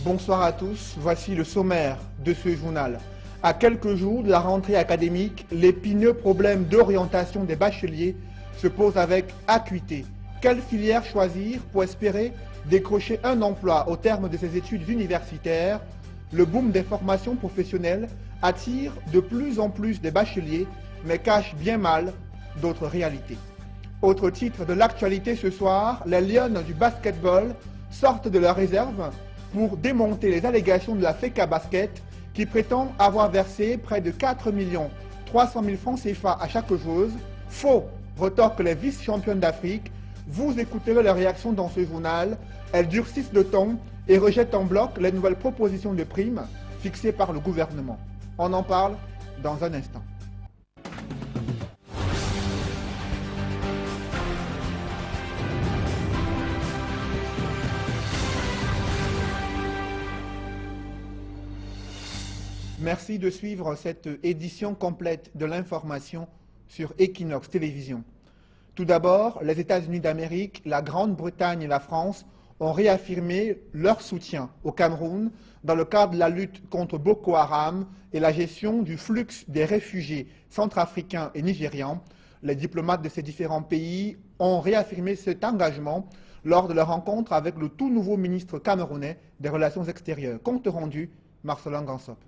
Bonsoir à tous, voici le sommaire de ce journal. À quelques jours de la rentrée académique, l'épineux problème d'orientation des bacheliers se pose avec acuité. Quelle filière choisir pour espérer décrocher un emploi au terme de ses études universitaires? Le boom des formations professionnelles attire de plus en plus des bacheliers, mais cache bien mal d'autres réalités. Autre titre de l'actualité ce soir, les Lions du basketball sortent de leur réserve pour démonter les allégations de la FECA Basket qui prétend avoir versé près de 4 300 000 francs CFA à chaque joueuse. Faux, retorquent les vice-championnes d'Afrique. Vous écouterez leurs réactions dans ce journal. Elles durcissent le ton et rejettent en bloc les nouvelles propositions de primes fixées par le gouvernement. On en parle dans un instant. Merci de suivre cette édition complète de l'information sur Equinox Télévision. Tout d'abord, les États-Unis d'Amérique, la Grande-Bretagne et la France ont réaffirmé leur soutien au Cameroun dans le cadre de la lutte contre Boko Haram et la gestion du flux des réfugiés centrafricains et nigérians. Les diplomates de ces différents pays ont réaffirmé cet engagement lors de leur rencontre avec le tout nouveau ministre camerounais des Relations extérieures. Compte rendu, Marcelin Gansop.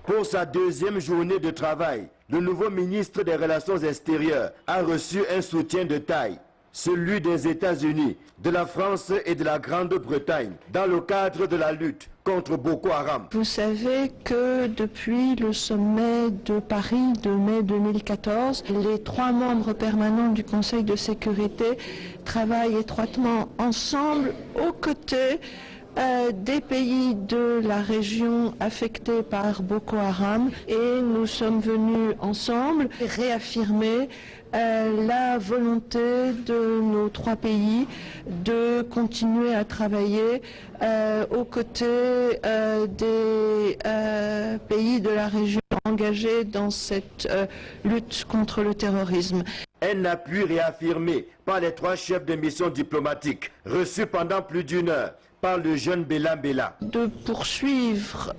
Pour sa deuxième journée de travail, le nouveau ministre des Relations extérieures a reçu un soutien de taille, celui des États-Unis, de la France et de la Grande-Bretagne, dans le cadre de la lutte contre Boko Haram. Vous savez que depuis le sommet de Paris de mai 2014, les 3 membres permanents du Conseil de sécurité travaillent étroitement ensemble aux côtés des pays de la région affectés par Boko Haram, et nous sommes venus ensemble réaffirmer la volonté de nos 3 pays de continuer à travailler aux côtés des pays de la région engagés dans cette lutte contre le terrorisme. Un appui réaffirmé par les 3 chefs de mission diplomatiques reçus pendant plus d'1 heure par le jeune Bella Bella. De poursuivre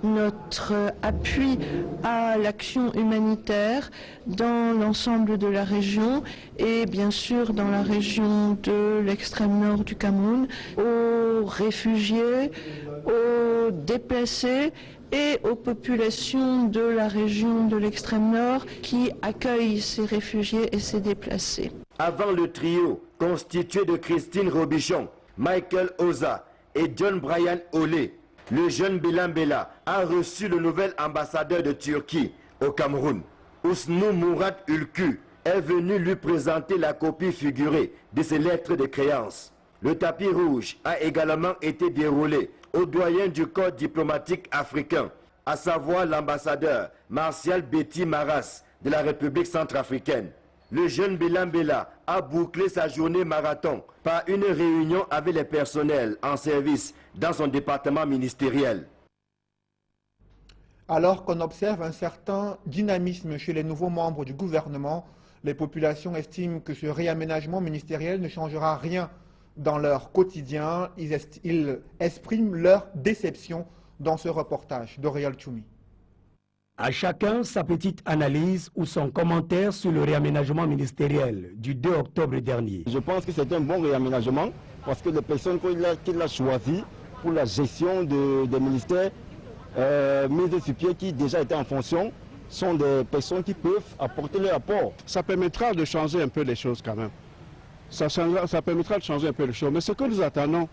notre appui à l'action humanitaire dans l'ensemble de la région et bien sûr dans la région de l'extrême nord du Cameroun, aux réfugiés, aux déplacés et aux populations de la région de l'extrême nord qui accueillent ces réfugiés et ces déplacés. Avant le trio constitué de Christine Robichon, Michael Oza et John Brian Olé, le jeune Bella Bella a reçu le nouvel ambassadeur de Turquie au Cameroun. Usnu Murat Ülkü est venu lui présenter la copie figurée de ses lettres de créance. Le tapis rouge a également été déroulé au doyen du corps diplomatique africain, à savoir l'ambassadeur Martial Betty Maras de la République centrafricaine. Le jeune Bella Bella a bouclé sa journée marathon par une réunion avec les personnels en service dans son département ministériel. Alors qu'on observe un certain dynamisme chez les nouveaux membres du gouvernement, les populations estiment que ce réaménagement ministériel ne changera rien dans leur quotidien. Ils expriment leur déception dans ce reportage d'Oriol Tchoumi. À chacun sa petite analyse ou son commentaire sur le réaménagement ministériel du 2 octobre dernier. Je pense que c'est un bon réaménagement parce que les personnes qu'il a choisies pour la gestion des ministères mises sur pied qui déjà étaient en fonction sont des personnes qui peuvent apporter leur apport. Ça permettra de changer un peu les choses quand même. Ça permettra de changer un peu les choses. Mais ce que nous attendons,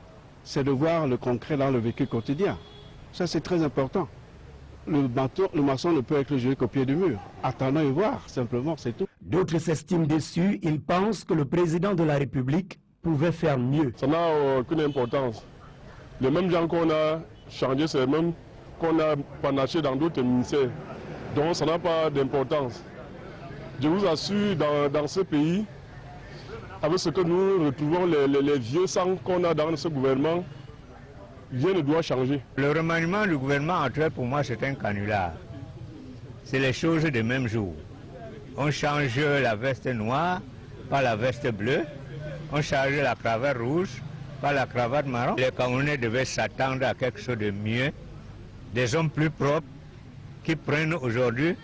c'est de voir le concret dans le vécu quotidien. Ça, c'est très important. Le maçon ne peut être jugé qu'au pied du mur. Attendons et voir, simplement, c'est tout. D'autres s'estiment déçus. Ils pensent que le président de la République pouvait faire mieux. Ça n'a aucune importance. Les mêmes gens qu'on a changés, c'est les mêmes qu'on a panachés dans d'autres ministères. Donc ça n'a pas d'importance. Je vous assure, dans ce pays, avec ce que nous retrouvons, les vieux sangs qu'on a dans ce gouvernement, rien ne doit changer. Le remaniement du gouvernement actuel, pour moi, c'est un canular. C'est les choses du même jour. On change la veste noire par la veste bleue, on change la cravate rouge par la cravate marron. Les Camerounais devaient s'attendre à quelque chose de mieux, des hommes plus propres qui prennent aujourd'hui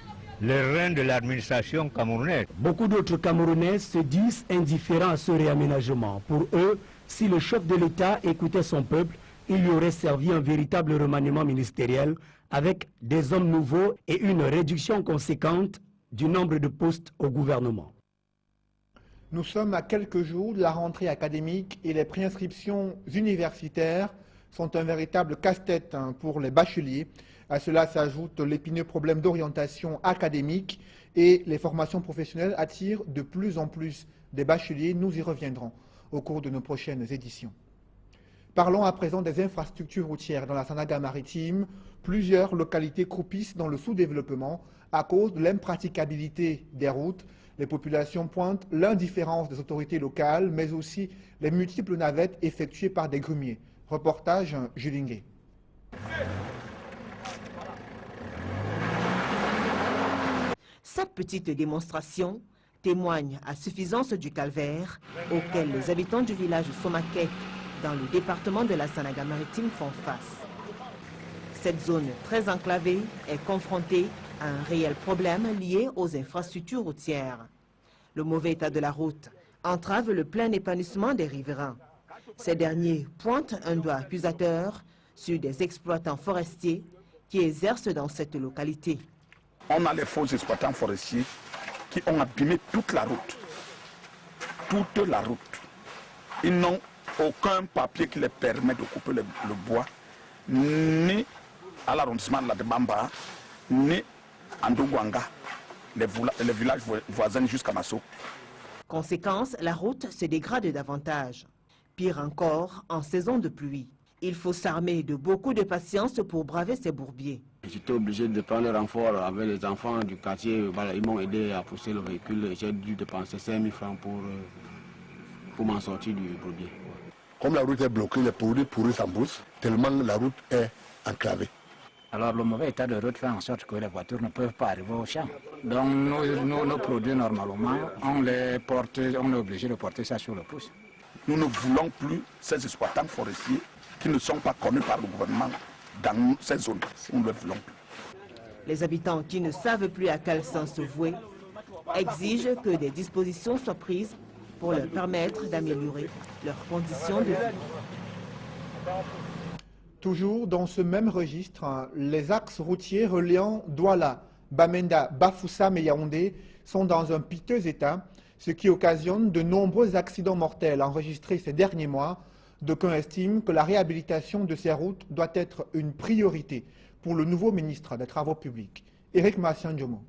le règne de l'administration camerounaise. Beaucoup d'autres Camerounais se disent indifférents à ce réaménagement. Pour eux, si le chef de l'État écoutait son peuple, il lui aurait servi un véritable remaniement ministériel avec des hommes nouveaux et une réduction conséquente du nombre de postes au gouvernement. Nous sommes à quelques jours de la rentrée académique et les préinscriptions universitaires sont un véritable casse-tête pour les bacheliers. À cela s'ajoute l'épineux problème d'orientation académique et les formations professionnelles attirent de plus en plus des bacheliers. Nous y reviendrons au cours de nos prochaines éditions. Parlons à présent des infrastructures routières dans la Sanaga maritime. Plusieurs localités croupissent dans le sous-développement à cause de l'impraticabilité des routes. Les populations pointent l'indifférence des autorités locales, mais aussi les multiples navettes effectuées par des grumiers. Reportage Julingué. Cette petite démonstration témoigne à suffisance du calvaire auquel les habitants du village Somakek dans le département de la Sanaga maritime font face. Cette zone très enclavée est confrontée à un réel problème lié aux infrastructures routières. Le mauvais état de la route entrave le plein épanouissement des riverains. Ces derniers pointent un doigt accusateur sur des exploitants forestiers qui exercent dans cette localité. On a les faux exploitants forestiers qui ont abîmé toute la route. Toute la route. Ils n'ont aucun papier qui les permet de couper le bois, ni à l'arrondissement de la Debamba, ni à Ndogwanga, les villages voisins jusqu'à Masso. Conséquence, la route se dégrade davantage. Pire encore, en saison de pluie. Il faut s'armer de beaucoup de patience pour braver ces bourbiers. J'étais obligé de prendre le renfort avec les enfants du quartier. Voilà, ils m'ont aidé à pousser le véhicule. J'ai dû dépenser 5 000 francs pour m'en sortir du bourbier. Comme la route est bloquée, les produits pourris s'emboussent, tellement la route est enclavée. Alors le mauvais état de route fait en sorte que les voitures ne peuvent pas arriver au champ. Donc nos produits, normalement, on est obligé de porter ça sur le pouce. Nous ne voulons plus ces exploitants forestiers qui ne sont pas connus par le gouvernement dans ces zones. Nous ne le voulons plus. Les habitants qui ne savent plus à quel sens se vouer exigent que des dispositions soient prises pour leur permettre d'améliorer leurs conditions de vie. Toujours dans ce même registre, les axes routiers reliant Douala, Bamenda, Bafoussam et Yaoundé sont dans un piteux état, ce qui occasionne de nombreux accidents mortels enregistrés ces derniers mois. D'aucuns estiment que la réhabilitation de ces routes doit être une priorité pour le nouveau ministre des Travaux publics, Éric Massian-Diomo.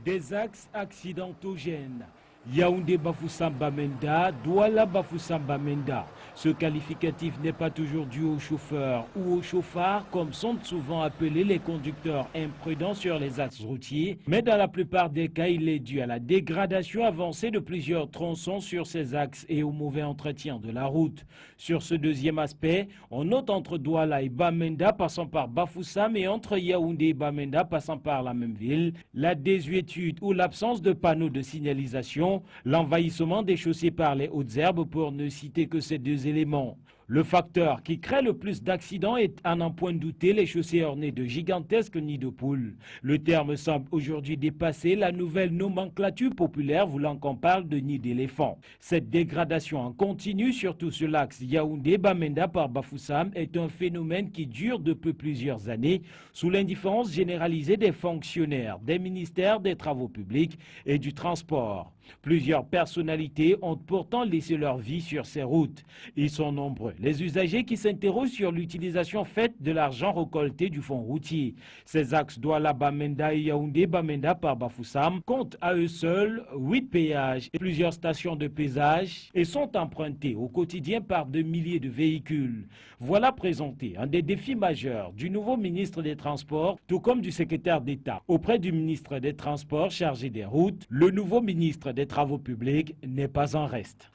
Des axes accidentogènes. Yaoundé Bafoussam Bamenda, Douala Bafoussam Bamenda. Ce qualificatif n'est pas toujours dû aux chauffeurs ou aux chauffards, comme sont souvent appelés les conducteurs imprudents sur les axes routiers, mais dans la plupart des cas, il est dû à la dégradation avancée de plusieurs tronçons sur ces axes et au mauvais entretien de la route. Sur ce deuxième aspect, on note entre Douala et Bamenda passant par Bafoussam et entre Yaoundé et Bamenda passant par la même ville, la désuétude ou l'absence de panneaux de signalisation, l'envahissement des chaussées par les hautes herbes pour ne citer que ces deux éléments. Le facteur qui crée le plus d'accidents est, à n'en point douter, les chaussées ornées de gigantesques nids de poules. Le terme semble aujourd'hui dépasser la nouvelle nomenclature populaire voulant qu'on parle de nids d'éléphants. Cette dégradation en continu, surtout sur l'axe Yaoundé-Bamenda par Bafoussam, est un phénomène qui dure depuis plusieurs années sous l'indifférence généralisée des fonctionnaires, des ministères des Travaux publics et du transport. Plusieurs personnalités ont pourtant laissé leur vie sur ces routes. Ils sont nombreux, les usagers qui s'interrogent sur l'utilisation faite de l'argent récolté du fonds routier. Ces axes Douala-Bamenda et Yaoundé-Bamenda par Bafoussam comptent à eux seuls 8 péages et plusieurs stations de pesage et sont empruntés au quotidien par de milliers de véhicules. Voilà présenté un des défis majeurs du nouveau ministre des Transports, tout comme du secrétaire d'État. Auprès du ministre des Transports chargé des routes, le nouveau ministre des Travaux publics n'est pas en reste.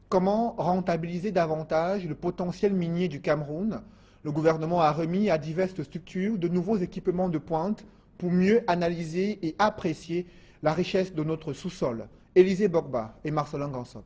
Comment rentabiliser davantage le potentiel minier du Cameroun? Le gouvernement a remis à diverses structures de nouveaux équipements de pointe pour mieux analyser et apprécier la richesse de notre sous-sol. Élisée Bogba et Marcelin Gansot.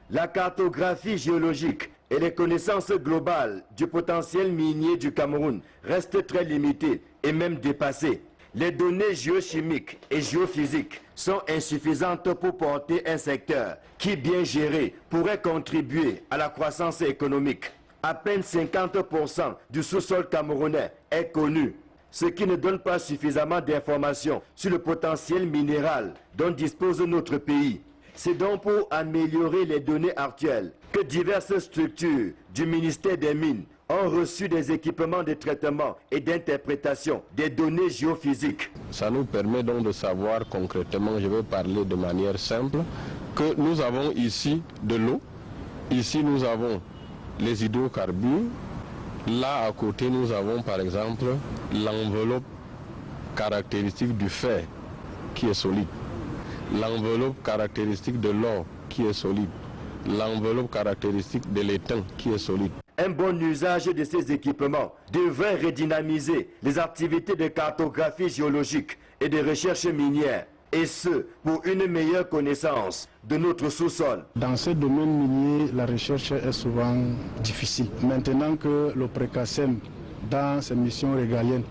La cartographie géologique et les connaissances globales du potentiel minier du Cameroun restent très limitées et même dépassées. Les données géochimiques et géophysiques sont insuffisantes pour porter un secteur qui, bien géré, pourrait contribuer à la croissance économique. À peine 50% du sous-sol camerounais est connu, ce qui ne donne pas suffisamment d'informations sur le potentiel minéral dont dispose notre pays. C'est donc pour améliorer les données actuelles que diverses structures du ministère des Mines ont reçu des équipements de traitement et d'interprétation des données géophysiques. Ça nous permet donc de savoir concrètement, je vais parler de manière simple, que nous avons ici de l'eau, ici nous avons les hydrocarbures, là à côté nous avons par exemple l'enveloppe caractéristique du fer qui est solide. L'enveloppe caractéristique de l'or qui est solide, l'enveloppe caractéristique de l'étain qui est solide. Un bon usage de ces équipements devrait redynamiser les activités de cartographie géologique et de recherche minière, et ce, pour une meilleure connaissance de notre sous-sol. Dans ce domaine minier, la recherche est souvent difficile. Maintenant que le Précasem, dans ses missions régaliennes,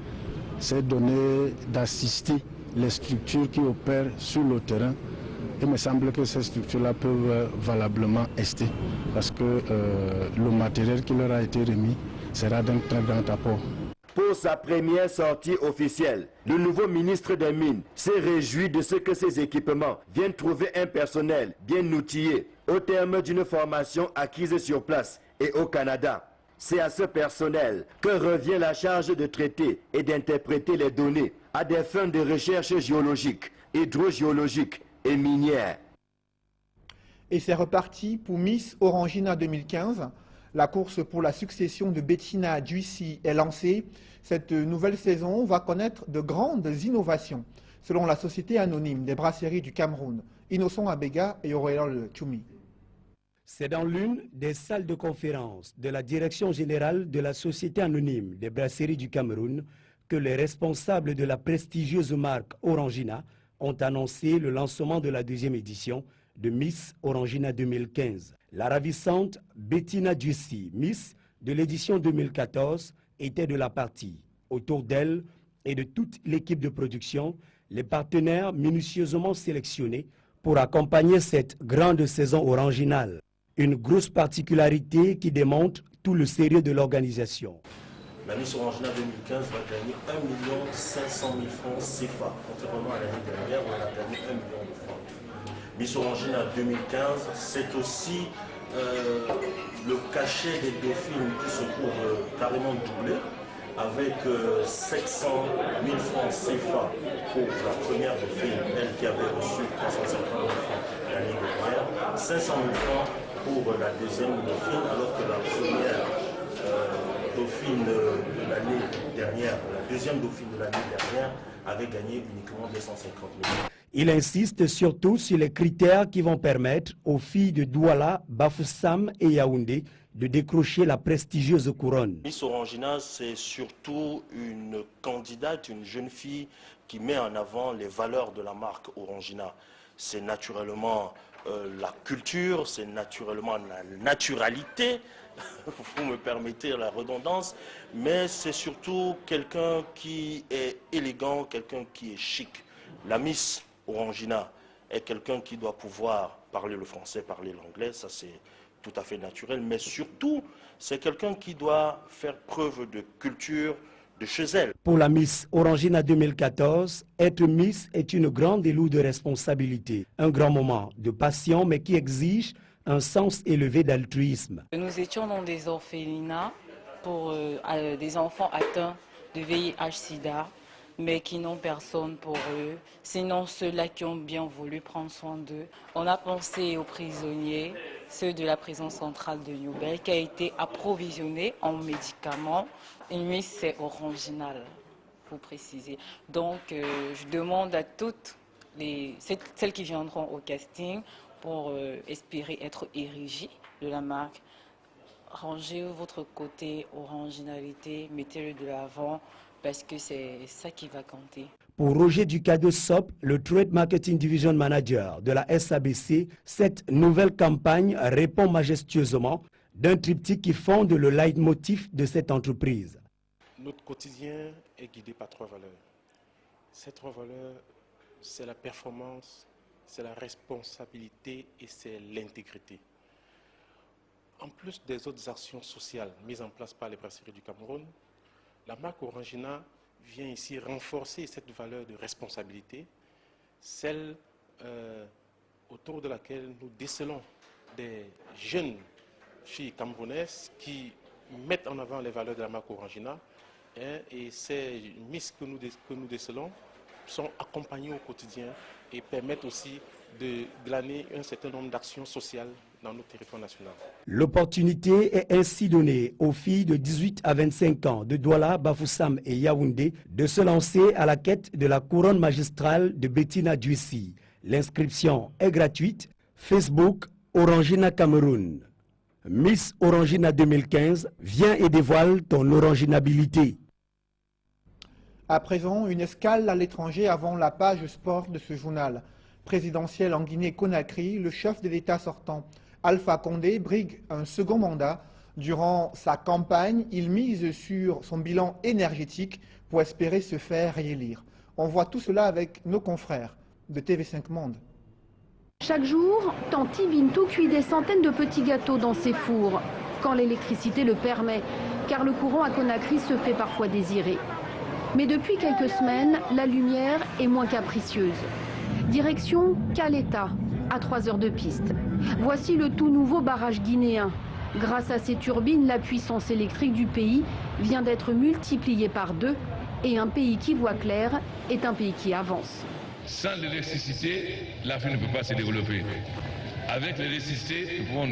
s'est donné d'assister les structures qui opèrent sur le terrain, il me semble que ces structures-là peuvent valablement rester parce que le matériel qui leur a été remis sera d'un très grand apport. Pour sa première sortie officielle, le nouveau ministre des Mines s'est réjoui de ce que ces équipements viennent trouver un personnel bien outillé au terme d'une formation acquise sur place et au Canada. C'est à ce personnel que revient la charge de traiter et d'interpréter les données à des fins de recherche géologique, hydrogéologique et minière. Et c'est reparti pour Miss Orangina 2015. La course pour la succession de Bettina Duissi est lancée. Cette nouvelle saison va connaître de grandes innovations, selon la société anonyme des brasseries du Cameroun, Innocent Abega et Aurélien Tchoumi. C'est dans l'une des salles de conférence de la direction générale de la société anonyme des brasseries du Cameroun que les responsables de la prestigieuse marque Orangina ont annoncé le lancement de la deuxième édition de Miss Orangina 2015. La ravissante Bettina Duissi, Miss de l'édition 2014, était de la partie. Autour d'elle et de toute l'équipe de production, les partenaires minutieusement sélectionnés pour accompagner cette grande saison oranginale. Une grosse particularité qui démontre tout le sérieux de l'organisation. La Miss Orangina 2015 va gagner 1 500 000 francs CFA, contrairement à l'année dernière où elle a gagné 1 million de francs. Miss Orangina 2015, c'est aussi le cachet des dauphines qui se trouve carrément doublé, avec 700 000 francs CFA pour la première dauphine, elle qui avait reçu 350 000 francs l'année dernière, 500 000 francs pour la deuxième dauphine, alors que la première dauphine de l'année dernière, la deuxième dauphine de l'année dernière avait gagné uniquement 250 000. Il insiste surtout sur les critères qui vont permettre aux filles de Douala, Bafoussam et Yaoundé de décrocher la prestigieuse couronne. Miss Orangina, c'est surtout une candidate, une jeune fille qui met en avant les valeurs de la marque Orangina. C'est naturellement la culture, c'est naturellement la naturalité, vous me permettez la redondance, mais c'est surtout quelqu'un qui est élégant, quelqu'un qui est chic. La Miss Orangina est quelqu'un qui doit pouvoir parler le français, parler l'anglais, ça c'est tout à fait naturel, mais surtout c'est quelqu'un qui doit faire preuve de culture de chez elle. Pour la Miss Orangina 2014, être Miss est une grande et lourde responsabilité, un grand moment de passion mais qui exige un sens élevé d'altruisme. Nous étions dans des orphelinats pour des enfants atteints de VIH-Sida, mais qui n'ont personne pour eux, sinon ceux-là qui ont bien voulu prendre soin d'eux. On a pensé aux prisonniers, ceux de la prison centrale de Youbel, qui a été approvisionné en médicaments. Une Miss, c'est original, pour préciser. Donc, je demande à toutes celles qui viendront au casting pour espérer être érigées de la marque. Rangez votre côté originalité, mettez-le de l'avant, parce que c'est ça qui va compter. Pour Roger Ducadet-Sop, le Trade Marketing Division Manager de la SABC, cette nouvelle campagne répond majestueusement d'un triptyque qui fonde le leitmotiv de cette entreprise. Notre quotidien est guidé par 3 valeurs. Ces 3 valeurs, c'est la performance, c'est la responsabilité et c'est l'intégrité. En plus des autres actions sociales mises en place par les brasseries du Cameroun, la marque Orangina vient ici renforcer cette valeur de responsabilité, celle autour de laquelle nous décelons des jeunes filles camerounaises qui mettent en avant les valeurs de la marque Orangina, et ces Miss que nous décelons sont accompagnées au quotidien et permettent aussi de glaner un certain nombre d'actions sociales dans notre territoire national. L'opportunité est ainsi donnée aux filles de 18 à 25 ans de Douala, Bafoussam et Yaoundé de se lancer à la quête de la couronne magistrale de Bettina Djuissi. L'inscription est gratuite. Facebook Orangina Cameroun. Miss Orangina 2015, viens et dévoile ton oranginabilité. À présent, une escale à l'étranger avant la page sport de ce journal. Présidentiel en Guinée-Conakry, le chef de l'État sortant, Alpha Condé, brigue un second mandat. Durant sa campagne, il mise sur son bilan énergétique pour espérer se faire réélire. On voit tout cela avec nos confrères de TV5 Monde. Chaque jour, Tanti Bintou cuit des centaines de petits gâteaux dans ses fours, quand l'électricité le permet, car le courant à Conakry se fait parfois désirer. Mais depuis quelques semaines, la lumière est moins capricieuse. Direction Caleta, à 3 heures de piste. Voici le tout nouveau barrage guinéen. Grâce à ces turbines, la puissance électrique du pays vient d'être multipliée par 2 et un pays qui voit clair est un pays qui avance. Sans l'électricité, l'Afrique ne peut pas se développer. Avec l'électricité, nous pouvons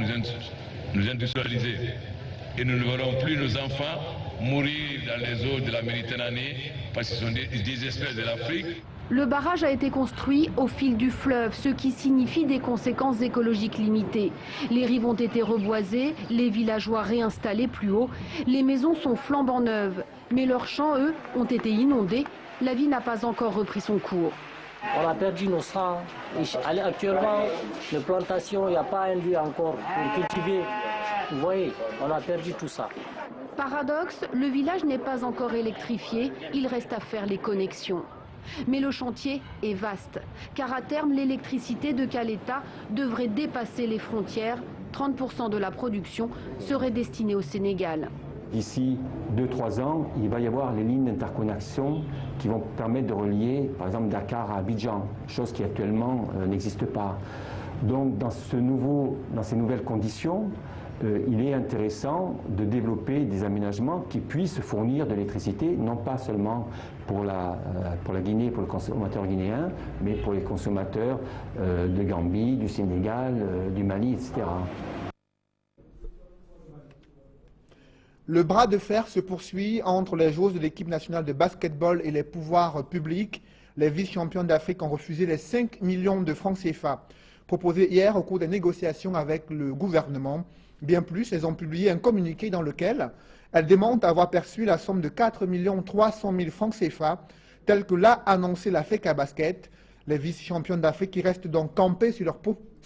nous industrialiser. Et nous ne verrons plus nos enfants mourir dans les eaux de la Méditerranée parce qu'ils sont des espèces de l'Afrique. Le barrage a été construit au fil du fleuve, ce qui signifie des conséquences écologiques limitées. Les rives ont été reboisées, les villageois réinstallés plus haut, les maisons sont flambant neuves, mais leurs champs, eux, ont été inondés. La vie n'a pas encore repris son cours. On a perdu nos champs. Actuellement, les plantations, il n'y a pas un lieu encore pour cultiver. Vous voyez, on a perdu tout ça. Paradoxe, le village n'est pas encore électrifié, il reste à faire les connexions. Mais le chantier est vaste, car à terme, l'électricité de Caleta devrait dépasser les frontières. 30% de la production serait destinée au Sénégal. D'ici 2-3 ans, il va y avoir les lignes d'interconnexion qui vont permettre de relier, par exemple, Dakar à Abidjan, chose qui actuellement n'existe pas. Donc, dans ces nouvelles conditions, il est intéressant de développer des aménagements qui puissent fournir de l'électricité, non pas seulement pour la Guinée, pour le consommateur guinéen, mais pour les consommateurs de Gambie, du Sénégal, du Mali, etc. Le bras de fer se poursuit entre les joueuses de l'équipe nationale de basketball et les pouvoirs publics. Les vice-champions d'Afrique ont refusé les 5 millions de francs CFA proposés hier au cours des négociations avec le gouvernement. Bien plus, elles ont publié un communiqué dans lequel elles démentent avoir perçu la somme de 4 300 000 francs CFA, tel que l'a annoncé la FECA Basket. Les vice-champions d'Afrique qui restent donc campés sur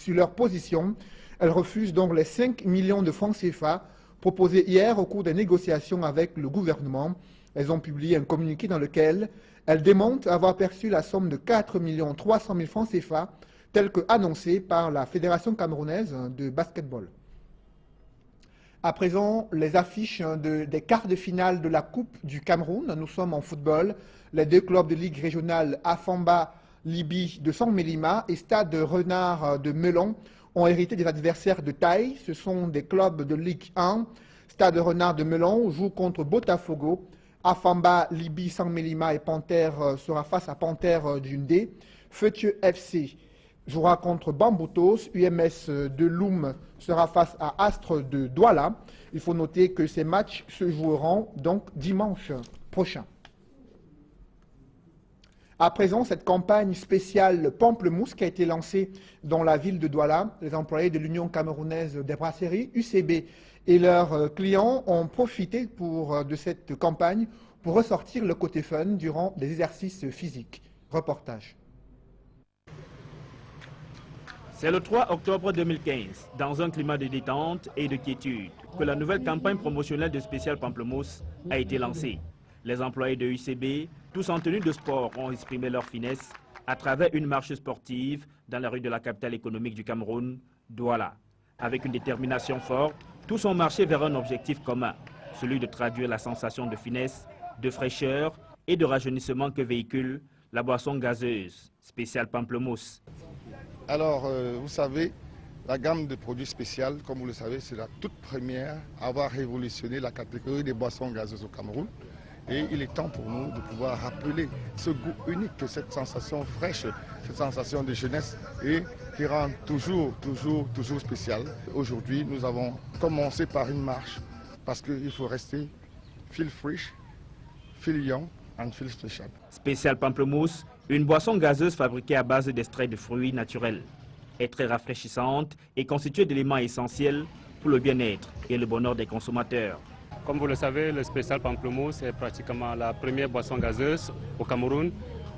leur position. Elles refusent donc les 5 millions de francs CFA proposés hier au cours des négociations avec le gouvernement. Elles ont publié un communiqué dans lequel elles démentent avoir perçu la somme de 4 300 000 francs CFA, tel que annoncé par la Fédération camerounaise de basketball. À présent, les affiches des quarts de finale de la Coupe du Cameroun. Nous sommes en football. Les 2 clubs de Ligue régionale Afamba Libi de San Mélima et Stade Renard de Melon ont hérité des adversaires de taille. Ce sont des clubs de Ligue 1. Stade Renard de Melon joue contre Botafogo. Afamba Libi San Mélima et Panthère sera face à Panthère d'Undé. Fetieu FC jouera contre Bamboutos. UMS de Loum sera face à Astre de Douala. Il faut noter que ces matchs se joueront donc dimanche prochain. À présent, cette campagne spéciale Pamplemousse qui a été lancée dans la ville de Douala, les employés de l'Union camerounaise des brasseries, UCB, et leurs clients ont profité de cette campagne pour ressortir le côté fun durant des exercices physiques. Reportage. C'est le 3 octobre 2015, dans un climat de détente et de quiétude, que la nouvelle campagne promotionnelle de Spécial Pamplemousse a été lancée. Les employés de UCB, tous en tenue de sport, ont exprimé leur finesse à travers une marche sportive dans la rue de la capitale économique du Cameroun, Douala. Avec une détermination forte, tous ont marché vers un objectif commun, celui de traduire la sensation de finesse, de fraîcheur et de rajeunissement que véhicule la boisson gazeuse Spécial Pamplemousse. Alors, vous savez, la gamme de produits spéciaux, comme vous le savez, c'est la toute première à avoir révolutionné la catégorie des boissons gazeuses au Cameroun. Et il est temps pour nous de pouvoir rappeler ce goût unique, cette sensation fraîche, cette sensation de jeunesse et qui rend toujours spécial. Aujourd'hui, nous avons commencé par une marche parce qu'il faut rester feel fresh, feel young and feel special. Spécial Pamplemousse, une boisson gazeuse fabriquée à base d'extraits de fruits naturels, est très rafraîchissante et constituée d'éléments essentiels pour le bien-être et le bonheur des consommateurs. Comme vous le savez, le Spécial Pamplemousse est pratiquement la première boisson gazeuse au Cameroun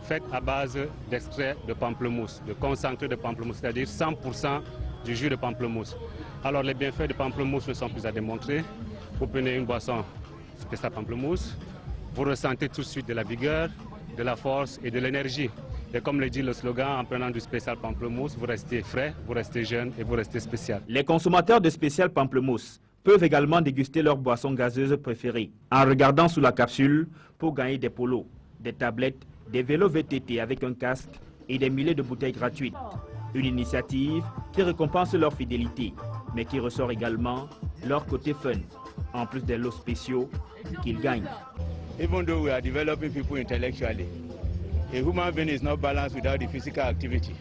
faite à base d'extrait de pamplemousse, de concentré de pamplemousse, c'est-à-dire 100% du jus de pamplemousse. Alors les bienfaits de pamplemousse ne sont plus à démontrer. Vous prenez une boisson Spécial Pamplemousse, vous ressentez tout de suite de la vigueur, de la force et de l'énergie. Et comme le dit le slogan, en prenant du Spécial Pamplemousse, vous restez frais, vous restez jeune et vous restez spécial. Les consommateurs de Spécial Pamplemousse peuvent également déguster leur boisson gazeuse préférée en regardant sous la capsule pour gagner des polos, des tablettes, des vélos VTT avec un casque et des milliers de bouteilles gratuites. Une initiative qui récompense leur fidélité, mais qui ressort également leur côté fun, en plus des lots spéciaux qu'ils gagnent. Even though we are developing people intellectually, a human being is not balanced without the physical activity.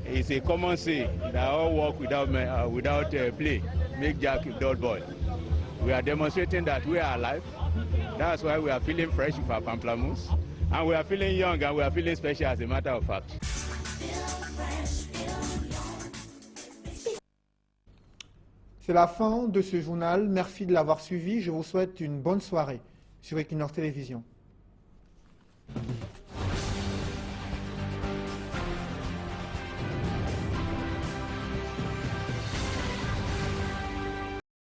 It's a common saying that all work without play make Jack a dull boy. We are demonstrating that we are alive. That's why we are feeling fresh with our pamplemousse, and we are feeling young and we are feeling special as a matter of fact. C'est la fin de ce journal. Merci de l'avoir suivi. Je vous souhaite une bonne soirée sur Equinox Télévision.